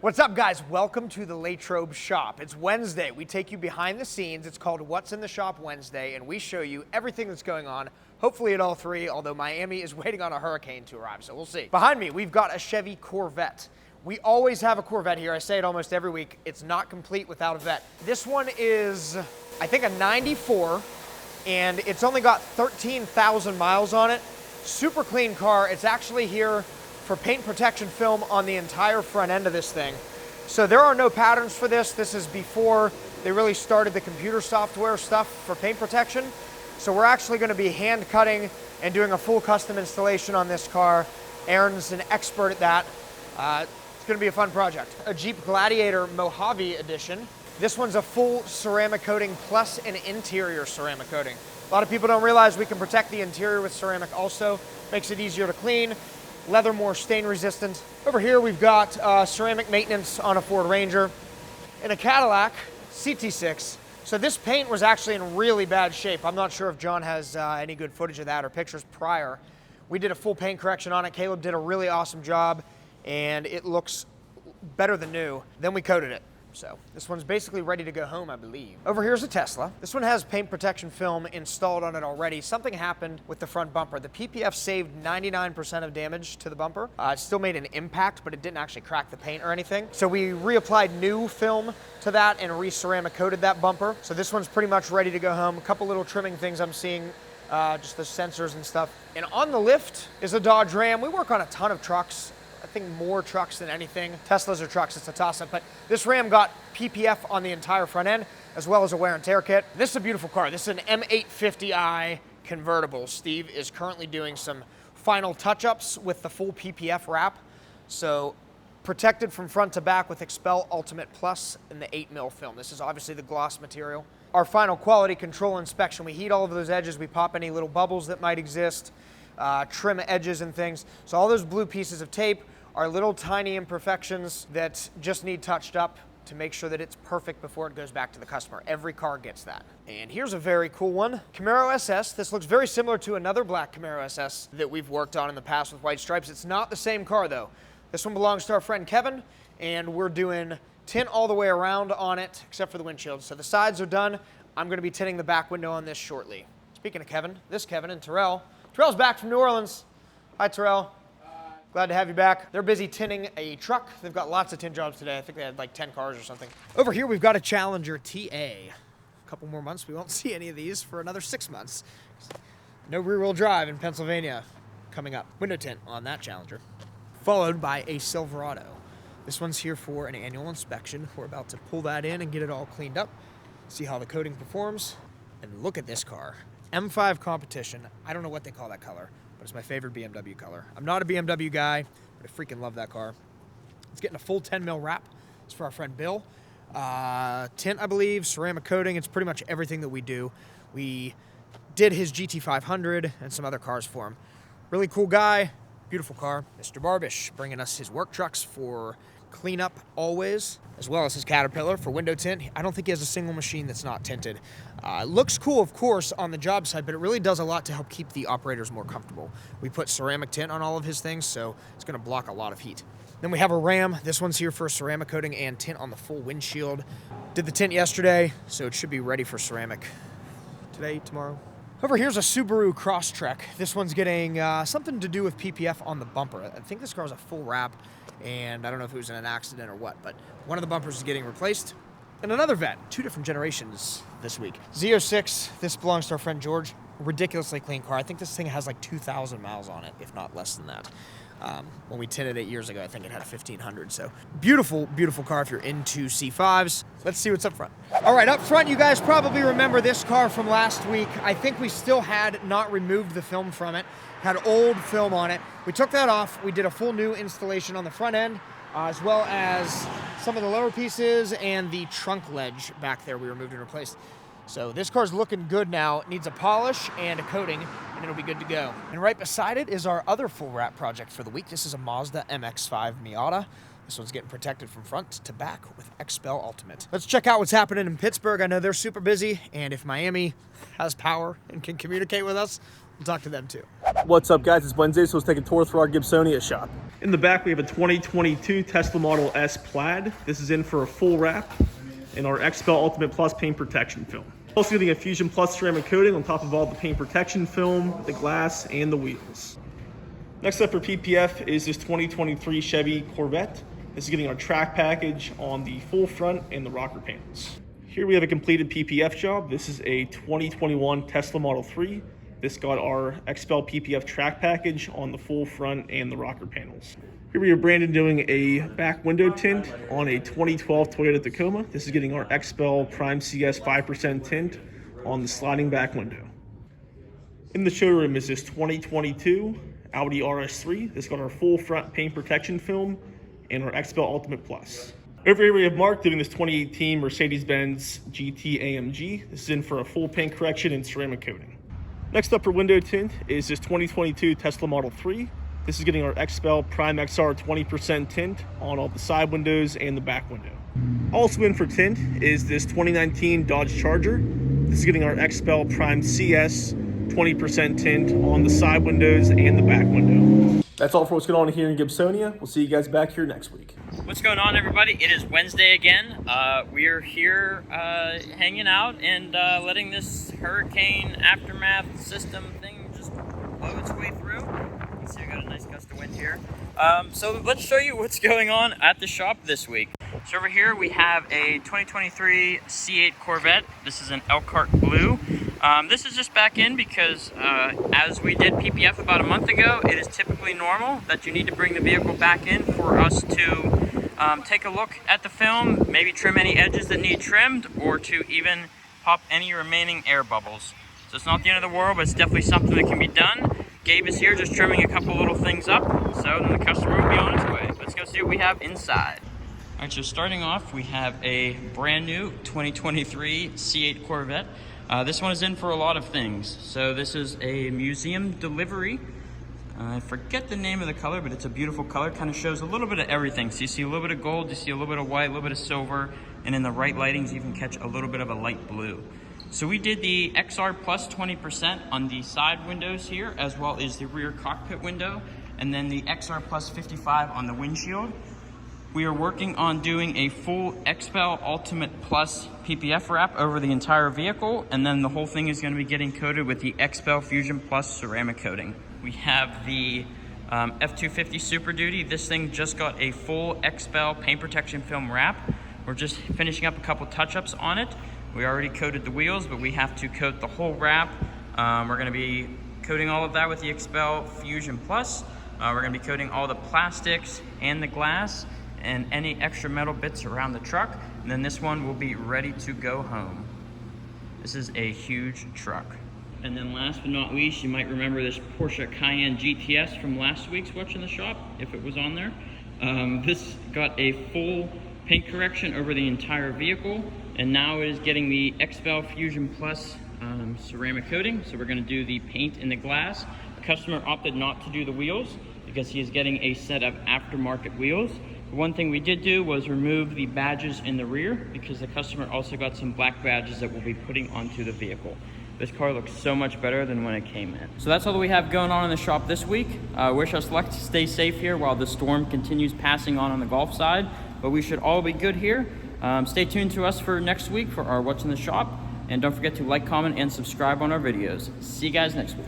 What's up, guys? Welcome to the LATROBE shop. It's Wednesday. We take you behind the scenes. It's called What's in the Shop Wednesday, and we show you everything that's going on, hopefully at all three, although Miami is waiting on a hurricane to arrive, so we'll see. Behind me, we've got a Chevy Corvette. We always have a Corvette here. I say it almost every week. It's not complete without a vet. This one is, I think, a 94, and it's only got 13,000 miles on it. Super clean car. It's actually here for paint protection film on the entire front end of this thing. So there are no patterns for this. This is before they really started the computer software stuff for paint protection. So we're actually going to be hand cutting and doing a full custom installation on this car. Aaron's an expert at that. It's going to be a fun project. A Jeep Gladiator Mojave edition. This one's a full ceramic coating plus an interior ceramic coating. A lot of people don't realize we can protect the interior with ceramic also. Makes it easier to clean. Leather more stain resistant. Over here we've got ceramic maintenance on a Ford Ranger and a Cadillac CT6. So this paint was actually in really bad shape. I'm not sure if John has any good footage of that or pictures prior. We did a full paint correction on it. Caleb did a really awesome job and it looks better than new. Then we coated it. So this one's basically ready to go home, I believe. Over here's a Tesla. This one has paint protection film installed on it already. Something happened with the front bumper. The PPF saved 99% of damage to the bumper. It still made an impact, but it didn't actually crack the paint or anything. So we reapplied new film to that and re-ceramic coated that bumper. So this one's pretty much ready to go home. A couple little trimming things I'm seeing, just the sensors and stuff. And on the lift is a Dodge Ram. We work on a ton of trucks. I think more trucks than anything. Teslas or trucks, it's a toss-up, but this Ram got PPF on the entire front end, as well as a wear and tear kit. This is a beautiful car. This is an M850i Convertible. Steve is currently doing some final touch-ups with the full PPF wrap. So protected from front to back with Expel Ultimate Plus in the 8mm film. This is obviously the gloss material. Our final quality control inspection, we heat all of those edges, we pop any little bubbles that might exist, trim edges and things. So all those blue pieces of tape are little tiny imperfections that just need touched up to make sure that it's perfect before it goes back to the customer. Every car gets that. And here's a very cool one. Camaro SS. This looks very similar to another black Camaro SS that we've worked on in the past with white stripes. It's not the same car though. This one belongs to our friend Kevin, and we're doing tint all the way around on it except for the windshield. So the sides are done. I'm going to be tinting the back window on this shortly. Speaking of Kevin, this Kevin and Terrell. Terrell's back from New Orleans. Hi, Terrell. Glad to have you back. They're busy tinting a truck. They've got lots of tint jobs today. I think they had like 10 cars or something. Over here, we've got a Challenger TA. A couple more months, we won't see any of these for another 6 months. No rear-wheel drive in Pennsylvania coming up. Window tint on that Challenger. Followed by a Silverado. This one's here for an annual inspection. We're about to pull that in and get it all cleaned up. See how the coating performs. And look at this car. M5 Competition. I don't know what they call that color, but it's my favorite BMW color. I'm not a BMW guy, but I freaking love that car. It's getting a full 10mm wrap. It's for our friend Bill. Tint, I believe, ceramic coating. It's pretty much everything that we do. We did his GT500 and some other cars for him. Really cool guy, beautiful car. Mr. Barbish bringing us his work trucks for cleanup always, as well as his Caterpillar for window tint. I don't think he has a single machine that's not tinted. It looks cool, of course, on the job site, but it really does a lot to help keep the operators more comfortable. We put ceramic tint on all of his things, so it's going to block a lot of heat. Then we have a Ram. This one's here for ceramic coating and tint on the full windshield. Did the tint yesterday, so it should be ready for ceramic today, tomorrow. Over here's a Subaru Crosstrek. This one's getting something to do with PPF on the bumper. I think this car's a full wrap, and I don't know if it was in an accident or what, but one of the bumpers is getting replaced. And another vet, 2 different generations this week. Z06, this belongs to our friend George. Ridiculously clean car. I think this thing has like 2,000 miles on it, if not less than that. When we tinted it years ago, I think it had 1,500. So beautiful, beautiful car if you're into C5s. Let's see what's up front. All right, up front, you guys probably remember this car from last week. I think we still had not removed the film from it. Had old film on it. We took that off. We did a full new installation on the front end, as well as some of the lower pieces and the trunk ledge back there we removed and replaced. So this car's looking good now. It needs a polish and a coating, and it'll be good to go. And right beside it is our other full wrap project for the week. This is a Mazda MX-5 Miata. This one's getting protected from front to back with Expel Ultimate. Let's check out what's happening in Pittsburgh. I know they're super busy, and if Miami has power and can communicate with us, we'll talk to them too. What's up, guys? It's Wednesday, so let's take a tour through our Gibsonia shop. In the back, we have a 2022 Tesla Model S Plaid. This is in for a full wrap in our XPEL Ultimate Plus paint protection film. Also getting a Fusion Plus ceramic coating on top of all the paint protection film, the glass, and the wheels. Next up for PPF is this 2023 Chevy Corvette. This is getting our track package on the full front and the rocker panels. Here we have a completed PPF job. This is a 2021 Tesla Model 3. This got our XPEL PPF track package on the full front and the rocker panels. Here we have Brandon doing a back window tint on a 2012 Toyota Tacoma. This is getting our XPEL Prime CS 5% tint on the sliding back window. In the showroom is this 2022 Audi Rs3. This got our full front paint protection film and our XPEL Ultimate Plus. Over here we have Mark doing this 2018 Mercedes-Benz GT AMG. This is in for a full paint correction and ceramic coating. Next up for window tint is this 2022 Tesla Model 3. This is getting our XPEL Prime XR 20% tint on all the side windows and the back window. Also in for tint is this 2019 Dodge Charger. This is getting our XPEL Prime CS 20% tint on the side windows and the back window. That's all for what's going on here in Gibsonia. We'll see you guys back here next week. What's going on, everybody? It is Wednesday again. We're here hanging out and letting this hurricane aftermath system thing just blow its way through. You can see we got a nice gust of wind here. So let's show you what's going on at the shop this week. So over here we have a 2023 C8 Corvette. This is an Elkhart Blue. This is just back in because as we did PPF about a month ago, it is typically normal that you need to bring the vehicle back in for us to take a look at the film, maybe trim any edges that need trimmed, or to even pop any remaining air bubbles. So it's not the end of the world, but it's definitely something that can be done. Gabe is here just trimming a couple little things up, so then the customer will be on his way. Let's go see what we have inside. All right, so starting off, we have a brand new 2023 C8 Corvette. This one is in for a lot of things. So this is a museum delivery. I forget the name of the color, but it's a beautiful color. Kind of shows a little bit of everything. So you see a little bit of gold, you see a little bit of white, a little bit of silver, and in the right lightings, you can catch a little bit of a light blue. So we did the XR plus 20% on the side windows here, as well as the rear cockpit window, and then the XR plus 55 on the windshield. We are working on doing a full XPEL Ultimate Plus PPF wrap over the entire vehicle, and then the whole thing is going to be getting coated with the XPEL Fusion Plus ceramic coating. We have the F250 Super Duty. This thing just got a full XPEL paint protection film wrap. We're just finishing up a couple touch-ups on it. We already coated the wheels, but we have to coat the whole wrap. We're going to be coating all of that with the XPEL Fusion Plus. We're going to be coating all the plastics and the glass and any extra metal bits around the truck, and then this one will be ready to go home. This is a huge truck. And then last but not least, you might remember this Porsche Cayenne Gts from last week's Watch in the Shop, if it was on there. This got a full paint correction over the entire vehicle, and now it is getting the XPEL Fusion Plus ceramic coating. So we're going to do the paint and the glass. The customer opted not to do the wheels because he is getting a set of aftermarket wheels. One thing we did do was remove the badges in the rear because the customer also got some black badges that we'll be putting onto the vehicle. This car looks so much better than when it came in. So that's all that we have going on in the shop this week. Wish us luck to stay safe here while the storm continues passing on the Gulf side, but we should all be good here. Stay tuned to us for next week for our What's in the Shop, and don't forget to like, comment, and subscribe on our videos. See you guys next week.